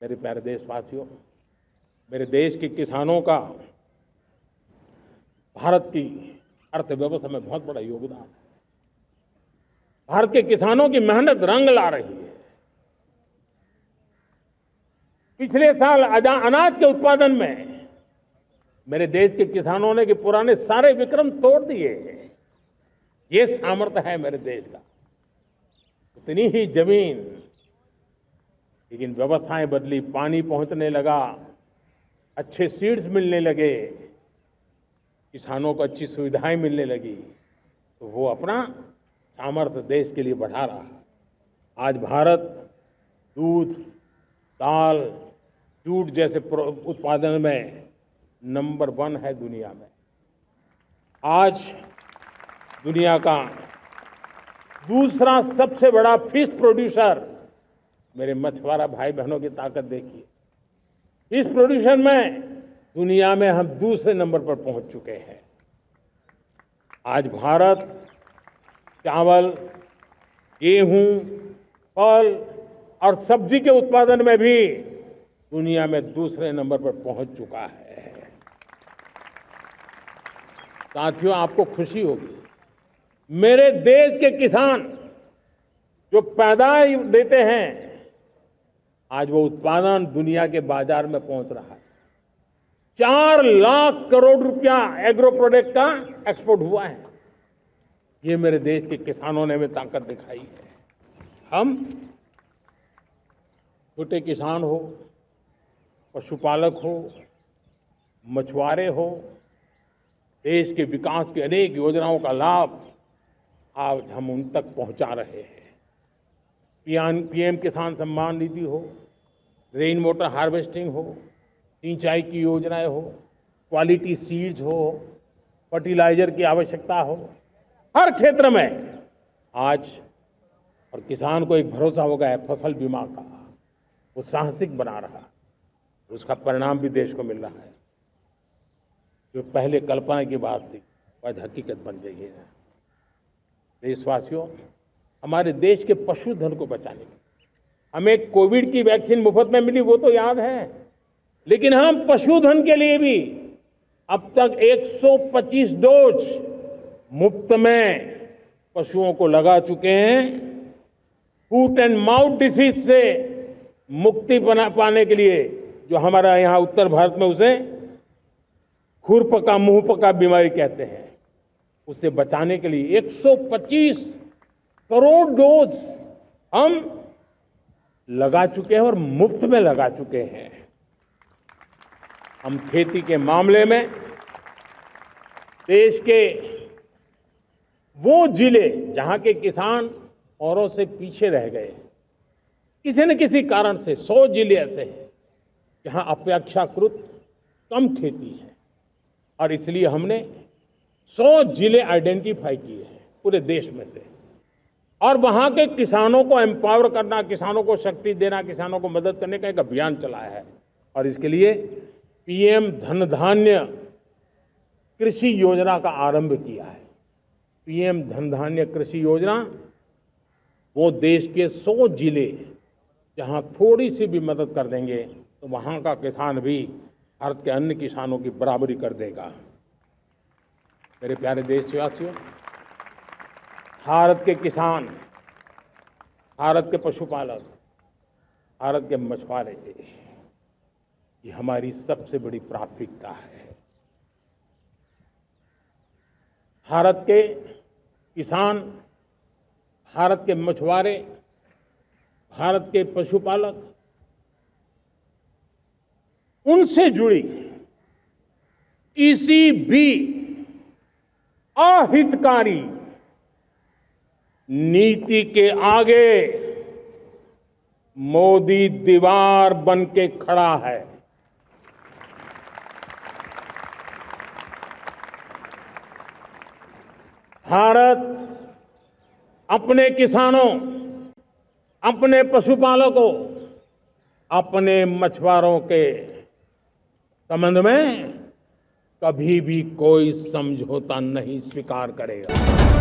मेरे प्यारे देशवासियों, मेरे देश के किसानों का भारत की अर्थव्यवस्था में बहुत बड़ा योगदान है। भारत के किसानों की मेहनत रंग ला रही है। पिछले साल अनाज के उत्पादन में मेरे देश के किसानों ने कि पुराने सारे विक्रम तोड़ दिए। ये सामर्थ्य है मेरे देश का। उतनी ही जमीन, लेकिन व्यवस्थाएं बदली, पानी पहुंचने लगा, अच्छे सीड्स मिलने लगे, किसानों को अच्छी सुविधाएं मिलने लगी, तो वो अपना सामर्थ्य देश के लिए बढ़ा रहा है। आज भारत दूध, दाल, जूट जैसे उत्पादन में नंबर 1 है दुनिया में। आज दुनिया का दूसरा सबसे बड़ा फिश प्रोड्यूसर, मेरे मछुआरा भाई बहनों की ताकत देखिए। फिश प्रोड्यूशन में दुनिया में हम दूसरे नंबर पर पहुंच चुके हैं। आज भारत चावल, गेहूं, फल और सब्जी के उत्पादन में भी दुनिया में दूसरे नंबर पर पहुंच चुका है। साथियों, आपको खुशी होगी, मेरे देश के किसान जो पैदावार देते हैं, आज वो उत्पादन दुनिया के बाजार में पहुंच रहा है। 4 लाख करोड़ रुपया एग्रो प्रोडक्ट का एक्सपोर्ट हुआ है। ये मेरे देश के किसानों ने हमें ताकत दिखाई है। हम छोटे किसान हो, पशुपालक हो, मछुआरे हो, देश के विकास की अनेक योजनाओं का लाभ आज हम उन तक पहुंचा रहे हैं। पीएम किसान सम्मान निधि हो, रेन वाटर हार्वेस्टिंग हो, सिंचाई की योजनाएं हो, क्वालिटी सीड्स हो, फर्टिलाइजर की आवश्यकता हो, हर क्षेत्र में आज और किसान को एक भरोसा हो गया है फसल बीमा का। वो साहसिक बना रहा, उसका परिणाम भी देश को मिल रहा है। जो पहले कल्पना की बात थी आज हकीकत बन गई है। देशवासियों, हमारे देश के पशुधन को बचाने के हमें कोविड की वैक्सीन मुफ्त में मिली, वो तो याद है, लेकिन हम पशुधन के लिए भी अब तक 125 डोज मुफ्त में पशुओं को लगा चुके हैं। फूट एंड माउथ डिसीज से मुक्ति पाने के लिए, जो हमारा यहाँ उत्तर भारत में उसे खुरपका मुंहपका बीमारी कहते हैं, उसे बचाने के लिए 125 करोड़ डोज हम लगा चुके हैं और मुफ्त में लगा चुके हैं। हम खेती के मामले में देश के वो जिले जहां के किसान औरों से पीछे रह गए, किसी न किसी कारण से 100 जिले ऐसे हैं जहां अपेक्षाकृत कम खेती है, और इसलिए हमने 100 जिले आइडेंटिफाई किए हैं पूरे देश में से, और वहां के किसानों को एम्पावर करना, किसानों को शक्ति देना, किसानों को मदद करने का एक अभियान चलाया है। और इसके लिए पीएम धन धान्य कृषि योजना का आरंभ किया है। पीएम धन धान्य कृषि योजना वो देश के 100 जिले जहां थोड़ी सी भी मदद कर देंगे तो वहां का किसान भी भारत के अन्य किसानों की बराबरी कर देगा। मेरे प्यारे देशवासियों, भारत के किसान, भारत के पशुपालक, भारत के मछुआरे, ये हमारी सबसे बड़ी प्राथमिकता है। भारत के किसान, भारत के मछुआरे, भारत के पशुपालक, उनसे जुड़ी किसी भी अहितकारी नीति के आगे मोदी दीवार बन के खड़ा है। भारत अपने किसानों, अपने पशुपालकों, अपने मछुआरों के संबंध में कभी भी कोई समझौता नहीं स्वीकार करेगा।